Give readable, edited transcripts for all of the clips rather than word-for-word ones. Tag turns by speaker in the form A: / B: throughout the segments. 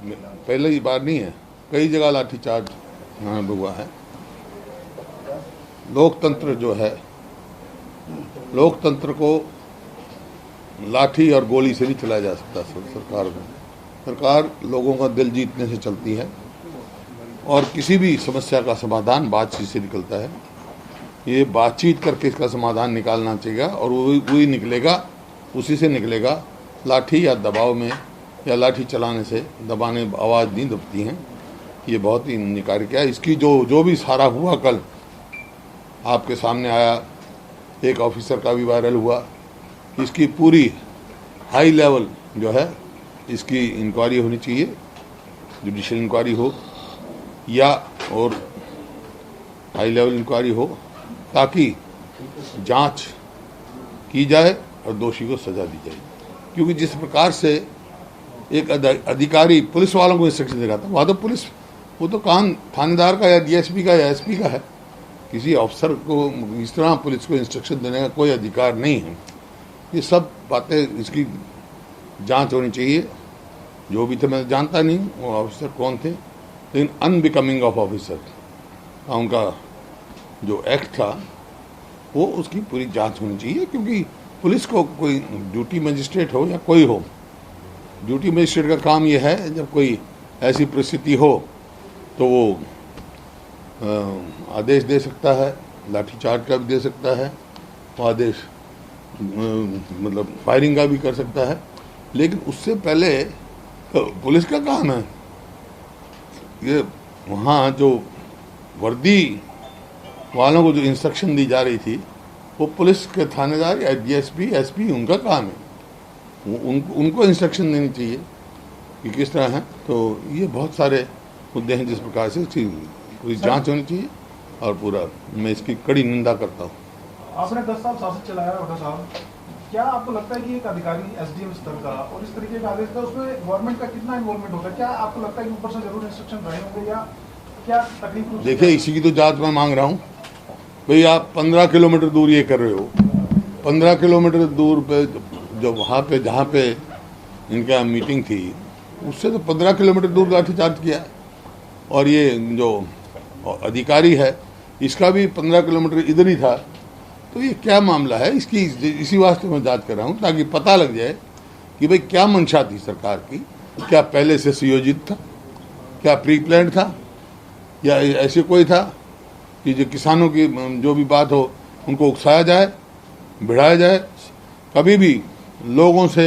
A: पहले ही बार नहीं है, कई जगह लाठीचार्ज यहाँ पे हुआ है। लोकतंत्र जो है, लोकतंत्र को लाठी और गोली से नहीं चलाया जा सकता। सरकार लोगों का दिल जीतने से चलती है और किसी भी समस्या का समाधान बातचीत से निकलता है। ये बातचीत करके इसका समाधान निकालना चाहिए और वही निकलेगा, उसी से निकलेगा। लाठी या दबाव में या लाठी चलाने से दबाने आवाज़ नहीं दबती हैं। ये बहुत ही निकार किया। इसकी जो भी सारा हुआ कल आपके सामने आया, एक ऑफिसर का भी वायरल हुआ। इसकी पूरी हाई लेवल जो है इसकी इंक्वायरी होनी चाहिए, जुडिशियल इंक्वायरी हो या और हाई लेवल इंक्वायरी हो, ताकि जांच की जाए और दोषी को सजा दी जाए। क्योंकि जिस प्रकार से एक अधिकारी पुलिस वालों को इंस्ट्रक्शन दे रहा था, वहाँ तो पुलिस, वो तो काम थानेदार का या डीएसपी का या एसपी का है। किसी अफसर को इस तरह पुलिस को इंस्ट्रक्शन देने का कोई अधिकार नहीं है। ये सब बातें, इसकी जांच होनी चाहिए। जो भी थे, मैं जानता नहीं वो ऑफिसर कौन थे, लेकिन अनबिकमिंग ऑफ ऑफिसर का उनका जो एक्ट था वो, उसकी पूरी जांच होनी चाहिए। क्योंकि पुलिस को कोई ड्यूटी मजिस्ट्रेट हो या कोई हो, ड्यूटी मजिस्ट्रेट का काम ये है, जब कोई ऐसी परिस्थिति हो तो वो आदेश दे सकता है, लाठीचार्ज का भी दे सकता है, वो आदेश मतलब फायरिंग का भी कर सकता है। लेकिन उससे पहले पुलिस का काम है ये, वहाँ जो वर्दी वालों को जो इंस्ट्रक्शन दी जा रही थी, वो पुलिस के थानेदार या डीएसपी एसपी, उनका काम है। उनको इंस्ट्रक्शन देनी चाहिए कि किस तरह है। तो ये बहुत सारे मुद्दे हैं जिस प्रकार से इसकी पूरी जांच होनी चाहिए और पूरा, मैं इसकी कड़ी निंदा करता हूँ।
B: आपने 10 साल शासन चलाया है साहब, क्या आपको लगता है कि एक अधिकारी एसडीएम स्तर का और इस तरीके का आदेश था, उसमें गवर्नमेंट का कितना इन्वॉल्वमेंट होगा? क्या आपको लगता है कि ऊपर से जरूर इंस्ट्रक्शन रहे होंगे या क्या तकलीफ?
A: देखिए, इसी की तो जांच मैं मांग रहा हूँ। भाई आप 15 किलोमीटर दूर ये कर रहे हो, 15 किलोमीटर दूर पे जो वहाँ पे जहाँ पे इनका मीटिंग थी, उससे तो 15 किलोमीटर दूर लाठीचार्ज किया। और ये जो अधिकारी है, इसका भी 15 किलोमीटर इधर ही था। तो ये क्या मामला है इसकी, इसी वास्ते मैं जांच कर रहा हूँ, ताकि पता लग जाए कि भाई क्या मंशा थी सरकार की। क्या पहले से सुयोजित था, क्या प्री प्लान था, या ऐसे कोई था कि जो किसानों की जो भी बात हो उनको उकसाया जाए, भिड़ाया जाए। कभी भी लोगों से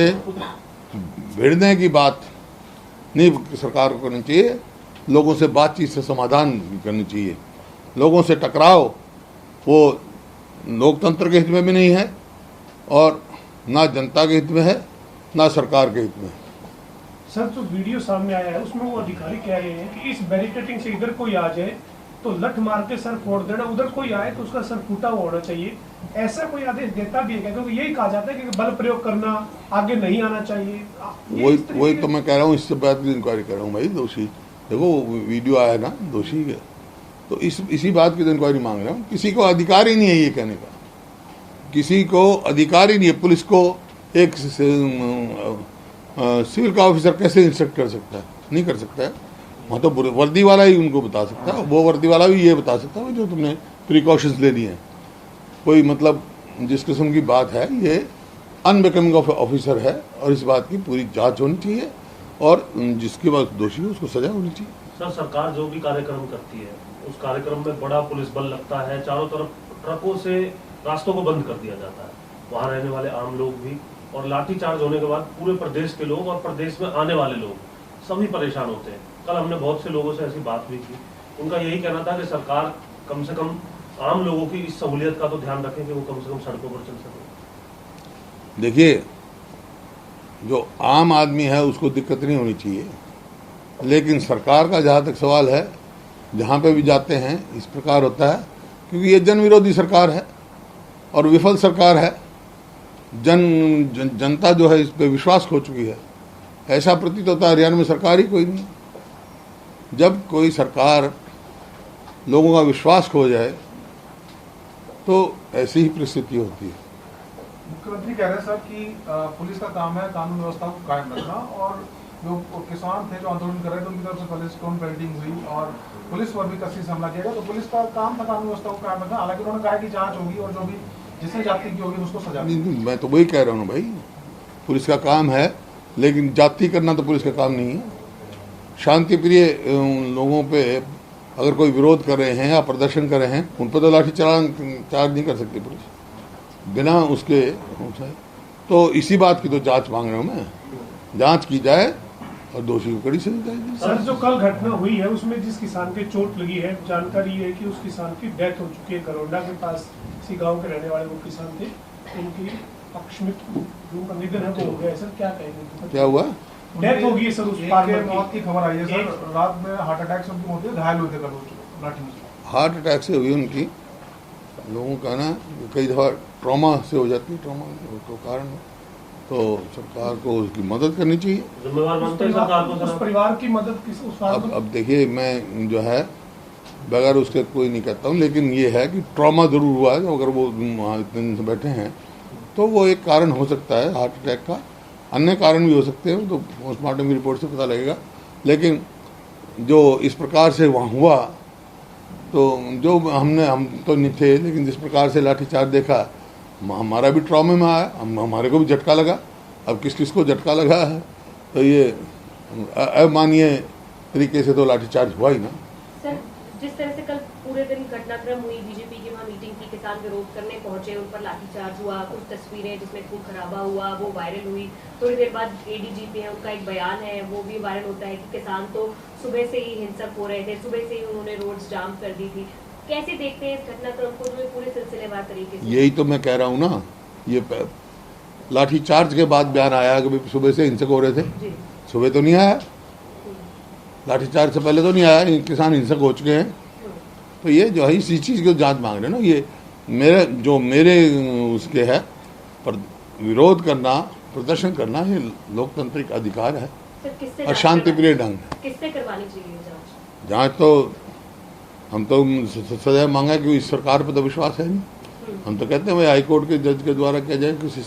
A: भिड़ने की बात नहीं सरकार को करनी चाहिए। लोगों से बातचीत से समाधान करनी चाहिए। लोगों से टकराव वो लोकतंत्र के हित में भी नहीं है और ना जनता के हित में है, ना सरकार के हित में है।
C: सर, जो वीडियो सामने आया है उसमें वो अधिकारी कह रहे हैं कि इस बैरिकेडिंग से इधर कोई आ जाए तो लठ मार के सर फोड़ देना, उधर कोई आए तो उसका सर फूटा हुआ होना चाहिए। ऐसा कोई आदेश देता भी है क्या? क्योंकि यही कहा जाता है कि बल प्रयोग करना, आगे नहीं आना चाहिए।
A: वही तो मैं कह रहा हूँ, इससे बात की इंक्वायरी कर रहा हूँ भाई। दोषी देखो वीडियो आया ना, दोषी है तो इसी बात की तो इंक्वायरी मांग रहा हूँ। किसी को अधिकार ही नहीं है ये कहने का, किसी को अधिकार ही नहीं है। पुलिस को एक सिविल का ऑफिसर कैसे इंस्ट्रक्ट कर सकता है? नहीं कर सकता है। वहाँ तो वर्दी वाला ही उनको बता सकता है। वो वर्दी वाला भी ये बता सकता है जो तुमने प्रिकॉशंस ले लिए हैं। कोई मतलब जिस किस्म की बात है, ये अनबिकमिंग ऑफ ऑफिसर है और इस बात की पूरी जांच होनी चाहिए और जिसके बाद दोषी हो उसको सजा होनी चाहिए।
D: सर, सरकार जो भी कार्यक्रम करती है उस कार्यक्रम में बड़ा पुलिस बल लगता है, चारों तरफ ट्रकों से रास्तों को बंद कर दिया जाता है, वहाँ रहने वाले आम लोग भी, और लाठीचार्ज होने के बाद पूरे प्रदेश के लोग और प्रदेश में आने वाले लोग सभी परेशान होते हैं। कल हमने बहुत से लोगों से ऐसी बात भी की, उनका यही कहना था कि सरकार कम से कम आम लोगों की इस सहूलियत का तो ध्यान रखें कि वो कम से कम सड़कों पर चल सकें।
A: देखिए, जो आम आदमी है उसको दिक्कत नहीं होनी चाहिए, लेकिन सरकार का जहाँ तक सवाल है, जहाँ पे भी जाते हैं इस प्रकार होता है, क्योंकि ये जन विरोधी सरकार है और विफल सरकार है। जनता जो है इस पे विश्वास खो चुकी है। ऐसा प्रतीत होता है हरियाणा में सरकार ही कोई नहीं। जब कोई सरकार लोगों का विश्वास खो जाए तो ऐसी ही परिस्थिति होती है।
B: मुख्यमंत्री कह रहे हैं सर कि पुलिस का काम है कानून व्यवस्था को कायम रखना और जो किसान थे जो आंदोलन कर रहे थे उनकी तरफ से पहले स्टोन पेल्टिंग हुई और पुलिस पर भी कसी से हमला किया गया। तो पुलिस का काम था कानून व्यवस्था को कायम रखना। हालांकि उन्होंने कहा कि जांच होगी और जो भी जिसने जाति की होगी उसको सजा
A: नहीं, मैं तो वही कह रहा हूँ भाई, पुलिस का काम है, लेकिन जाति करना तो पुलिस का काम नहीं है। शांति प्रिय लोगों पे अगर कोई विरोध कर रहे हैं या प्रदर्शन कर रहे हैं, उन पर तो लाठी चार्ज नहीं कर सकती पुलिस बिना उसके। तो इसी बात की तो जांच मांग रहा हूँ मैं, जांच की जाए और दोषी को कड़ी सजा जाएगी।
C: सर, जो कल घटना हुई है उसमें जिस किसान के चोट लगी है, जानकारी है कि उस किसान की डेथ हो चुकी है। करोंडा के पास इसी गांव के रहने वाले वो किसान थे, उनकी अकस्मिक उनका निधन है वो हो गया। सर क्या कहेंगे,
A: क्या हुआ?
C: डेथ हो गई है सर, उस
B: मौत की खबर आई है सर। रात में हार्ट अटैक से उनकी मौत हुई, घायल हुए थे कल लाठी में।
A: हार्ट अटैक से हुई उनकी। लोगों का ना कई दफा ट्रॉमा से हो जाती है, ट्रॉमा तो कारण है। तो सरकार को उसकी मदद करनी चाहिए।
D: जिम्मेवार मानते हैं सरकार को।
C: उस परिवार की मदद किस उस
A: अब देखिए, मैं जो है बगैर उसके कोई नहीं कहता हूँ, लेकिन ये है कि ट्रॉमा जरूर हुआ है। अगर वो वहाँ इतने दिन से बैठे हैं तो वो एक कारण हो सकता है हार्ट अटैक का, अन्य कारण भी हो सकते हैं, तो पोस्टमार्टम की रिपोर्ट से पता लगेगा। लेकिन जो इस प्रकार से वहाँ हुआ, तो जो हम तो नहीं थे, लेकिन जिस प्रकार से लाठीचार्ज देखा, हमारा भी ट्रॉमे में आया, हमारे को भी झटका लगा। अब किस किस को झटका लगा है, तो ये अमानवीय तरीके से तो लाठीचार्ज हुआ ही ना।
E: सर, जिस तरह से कल पूरे दिन घटनाक्रम हुई, बीजेपी की वहाँ मीटिंग थी, किसान विरोध करने पहुंचे, उन पर लाठीचार्ज हुआ, कुछ तस्वीरें जिसमें खून खराबा हुआ वो वायरल हुई। थोड़ी देर बाद एडीजीपी है, उनका एक बयान है वो भी वायरल होता है कि किसान तो सुबह से ही हिंसक हो रहे थे, सुबह से ही उन्होंने रोड्स जाम कर दी थी। कैसे देखते हैं इस घटनाक्रम को जो पूरे सिलसिलेवार तरीके से?
A: यही तो मैं कह रहा हूँ ना, ये लाठीचार्ज के बाद बयान आया कि सुबह से हिंसक हो रहे थे। सुबह तो नहीं आया, लाठीचार्ज से पहले तो नहीं आया, किसान हिंसक हो चुके हैं। तो ये जो है इसी चीज़ की जांच मांग रहे हैं ना। ये मेरे उसके है, पर विरोध करना, प्रदर्शन करना ये लोकतांत्रिक अधिकार है और शांति प्रिय ढंग है।
E: किससे करवानी चाहिए जांच?
A: जांच तो हम तो सदैव मांगा कि इस सरकार पर तो विश्वास है नहीं। हम तो कहते हैं भाई हाई कोर्ट के जज के द्वारा किया जाए, किसी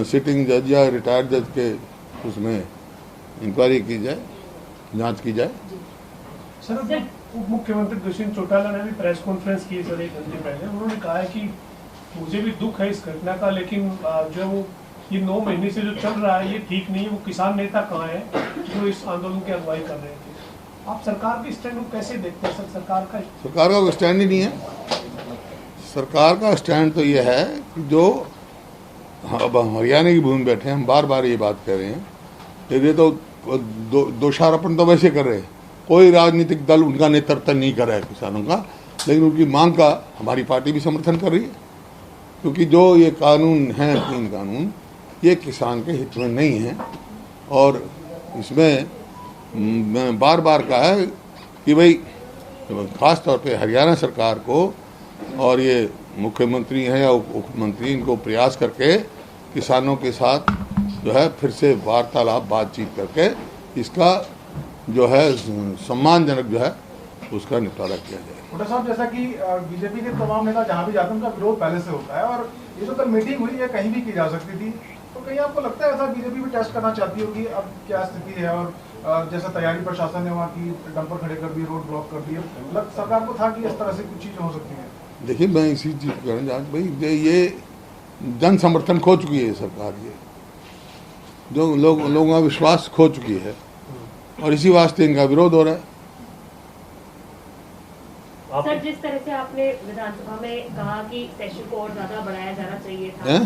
A: सिटिंग जज या रिटायर्ड जज के उसमें इंक्वायरी की जाए, जांच की जाए।
C: सर, उप मुख्यमंत्री दुष्यंत चौटाला ने भी प्रेस कॉन्फ्रेंस की सर 1 घंटे पहले। उन्होंने कहा है कि मुझे भी दुख है इस घटना का, लेकिन जो वो ये 9 महीने से जो चल रहा है ये ठीक नहीं है। वो किसान नेता कहाँ है जो इस आंदोलन की अगुवाई कर रहे थे? आप सरकार के स्टैंड को कैसे देखते हैं सर? सरकार का
A: कोई स्टैंड ही नहीं है। सरकार का स्टैंड तो ये है कि जो अब हरियाणा की भूमि बैठे हैं, हम बार बार ये बात कर रहे हैं, ये तो दोषारोपण तो वैसे कर रहे हैं, कोई राजनीतिक दल उनका नेतृत्व नहीं कर रहा है किसानों का, लेकिन उनकी मांग का हमारी पार्टी भी समर्थन कर रही है। क्योंकि जो ये कानून है, 3 कानून, ये किसान के हित में नहीं है। और इसमें मैं बार बार कहा है कि भाई खास तौर पे हरियाणा सरकार को और ये मुख्यमंत्री हैं या उप मुख्यमंत्री, इनको प्रयास करके किसानों के साथ जो है फिर से वार्तालाप, बातचीत करके इसका जो है सम्मानजनक जो है उसका निपटारा किया जाए।
B: हुड्डा साहब, जैसा कि बीजेपी के तमाम नेता जहाँ भी जाते हैं उनका विरोध पहले से होता है, और ये जो कल मीटिंग हुई है कहीं भी की जा सकती थी, तो कहीं आपको लगता है ऐसा बीजेपी भी टेस्ट करना चाहती होगी अब क्या स्थिति है? और जैसा तैयारी प्रशासन ने वहाँ की, डंपर खड़े कर दिए, रोड ब्लॉक कर दिए, सरकार को था कि इस तरह से कुछ चीजें हो सकती हैं।
A: देखिए, मैं इसी चीज को भाई ये जन समर्थन खो चुकी है सरकार, ये जो लोगों का विश्वास खो चुकी है और इसी वास्ते इनका विरोध हो रहा है।
E: सर, जिस तरह से आपने विधानसभा में कहा कि सेशन को और ज्यादा बढ़ाया जाना चाहिए था,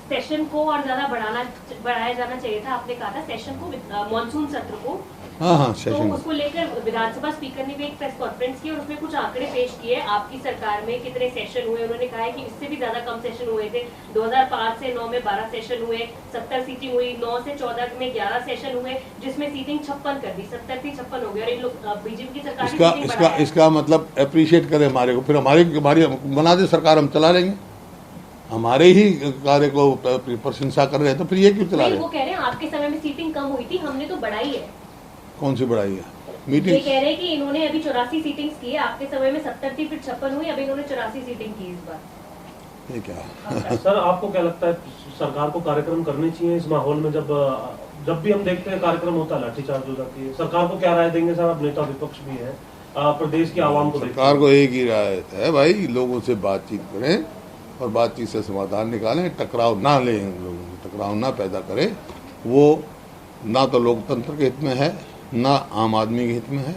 E: सेशन को और ज्यादा बढ़ाया जाना चाहिए था, आपने कहा था सेशन को, मॉनसून सत्र को।
A: हाँ, सेशन
E: तो उसको लेकर विधानसभा स्पीकर ने भी एक प्रेस कॉन्फ्रेंस की और उसमें कुछ आंकड़े पेश किए आपकी सरकार में कितने सेशन हुए। उन्होंने कहा है कि इससे भी ज्यादा कम सेशन हुए थे। 2005 से 9 में 12 सेशन हुए, 70 सीटिंग हुई, 9 से 14 में 11 सेशन हुए, जिसमें सीटिंग 56 कर दी, 70 थी 56 हो गई। और इन लोग बीजेपी की सरकार
A: इसका मतलब अप्रिशिएट करे हमारे को, फिर हमारी बना दे सरकार, हम चला लेंगे। हमारे ही कार्य को प्रशंसा कर रहे हैं तो फिर ये क्यों चला रहे हैं?
E: वो कह रहे हैं आपके समय में सीटिंग कम हुई थी, हमने तो बढ़ाई है।
A: कौन सी बढ़ाई है मीटिंग?
E: ये कह रहे हैं कि इन्होंने अभी 84 सीटिंग्स की है, आपके समय में 70 थी, फिर 56 हुई, अब इन्होंने 84 सीटिंग की इस बार।
A: ये क्या
D: सर आपको क्या लगता है सरकार को कार्यक्रम करने चाहिए इस माहौल में, जब भी हम देखते हैं कार्यक्रम होता है लाठीचार्ज हो जाती है, सरकार को क्या राय देंगे सर? आप नेता विपक्ष भी है, प्रदेश की आवाम को
A: सरकार को एक ही राय है भाई, लोगों से बातचीत करें और बातचीत से समाधान निकालें, टकराव ना लें, लोगों से टकराव ना पैदा करें। वो ना तो लोकतंत्र के हित में है, ना आम आदमी के हित में है,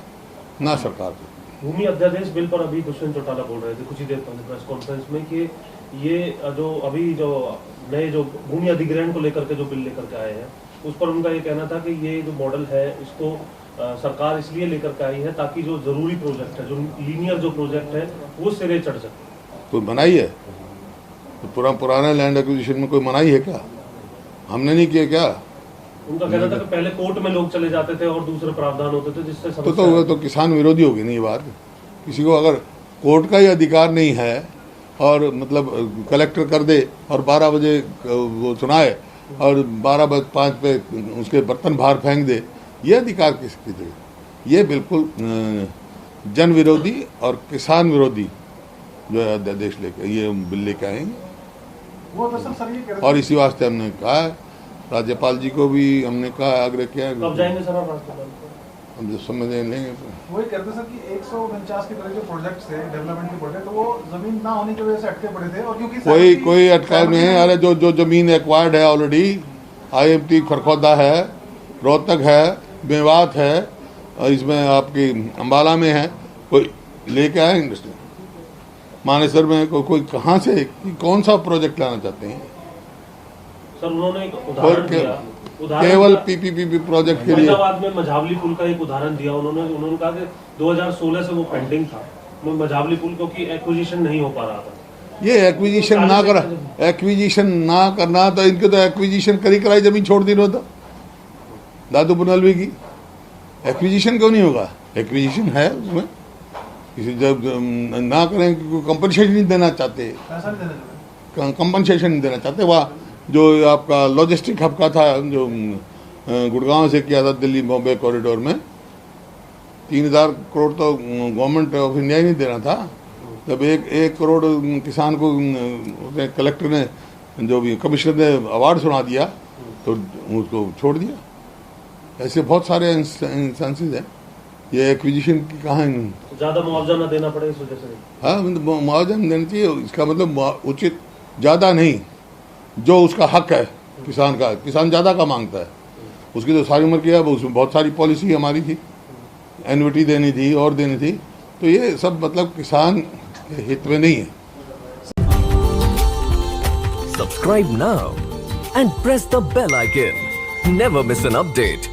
A: ना सरकार के।
D: भूमि अध्यादेश बिल पर अभी दुष्यंत चौटाला बोल रहे थे कुछ ही देर पहले प्रेस कॉन्फ्रेंस में कि ये जो नए जो भूमि अधिग्रहण को लेकर के जो बिल लेकर के आए हैं, उस पर उनका ये कहना था कि ये जो मॉडल है इसको सरकार इसलिए लेकर के आई है ताकि जो जरूरी प्रोजेक्ट है, जो लीनियर जो प्रोजेक्ट है, वो सिरे चढ़ सके।
A: कोई मनाही है? तो पुराना लैंड एक्विजिशन में कोई मनाही है क्या? हमने नहीं किया क्या?
D: उनका कहना था कि पहले कोर्ट में लोग चले जाते थे और दूसरे प्रावधान होते थे जिससे
A: तो किसान विरोधी होगी नहीं ये बात। किसी को अगर कोर्ट का ही अधिकार नहीं है और मतलब कलेक्टर कर दे और 12 बजे वो सुनाए और 12:05 पे उसके बर्तन बाहर फेंक दे, ये अधिकार किसकी दे? ये बिल्कुल जन विरोधी और किसान विरोधी जो है अध्यादेश लेके ये बिल लेके आएंगे।
B: वो दरअसल सर ये कह रहे
A: और इसी वास्ते हमने कहा है, राज्यपाल जी को भी हमने कहा, आग्रह किया।
D: कब जाएंगे सर आप राज्यपाल को?
A: हम जब समय लेंगे
B: वही कहते सर कि 149 की तरह जो प्रोजेक्ट्स थे डेवलपमेंट के प्रोजेक्ट, वो जमीन ना होने की वजह से अटके पड़े थे। और क्योंकि
A: कोई अटका नहीं है। अरे जो जमीन एक्वायर्ड है ऑलरेडी, IMT खरखौदा है, रोहतक है, मेवात है, और इसमें आपकी अम्बाला में है, कोई लेके आए इंडस्ट्री मानेसर में कोई कहाँ से कौन सा प्रोजेक्ट लाना चाहते हैं
D: सर? उन्होंने एक उदाहरण दिया,
A: केवल PPP प्रोजेक्ट के लिए।
D: फरीदाबाद में मझावली पुल का एक उदाहरण दिया उन्होंने कहा कि 2016 से वो पेंडिंग था, वो मझावली पुल क्योंकि एक्विजिशन नहीं हो पा रहा था।
A: ये एक्विजिशन ना करना तो इनके तो एक्विजिशन कराई जमीन छोड़ दी होता दादू बुनलवी की। एक्विजिशन क्यों नहीं होगा? एक्विजिशन है उसमें, किसी जब ना करें, कंपनसेशन नहीं देना चाहते,
B: पैसा नहीं देना चाहते,
A: कंपनसेशन नहीं देना चाहते। वहाँ जो आपका लॉजिस्टिक हब का था, जो गुड़गांव से किया था दिल्ली बॉम्बे कॉरिडोर में, 3000 करोड़ तो गवर्नमेंट ऑफ इंडिया ही नहीं देना था। जब 1 करोड़ किसान को कलेक्टर ने, जो भी कमिश्नर ने अवार्ड सुना दिया तो उसको छोड़ दिया। ऐसे बहुत सारे इंस्टेंसेस हैं। ये एक्विजिशन की कहाँ
D: ज्यादा मुआवजा न देना पड़े इस वजह से?
A: हाँ, मुआवजा नहीं देना चाहिए। इसका मतलब उचित ज़्यादा नहीं, जो उसका हक है किसान का, किसान ज़्यादा का मांगता है। उसकी तो सारी उम्र की है, उसमें बहुत सारी पॉलिसी हमारी थी, एन्युटी देनी थी और देनी थी, तो ये सब मतलब किसान के हित में नहीं है।
F: Subscribe now and press the bell icon. Never miss an update.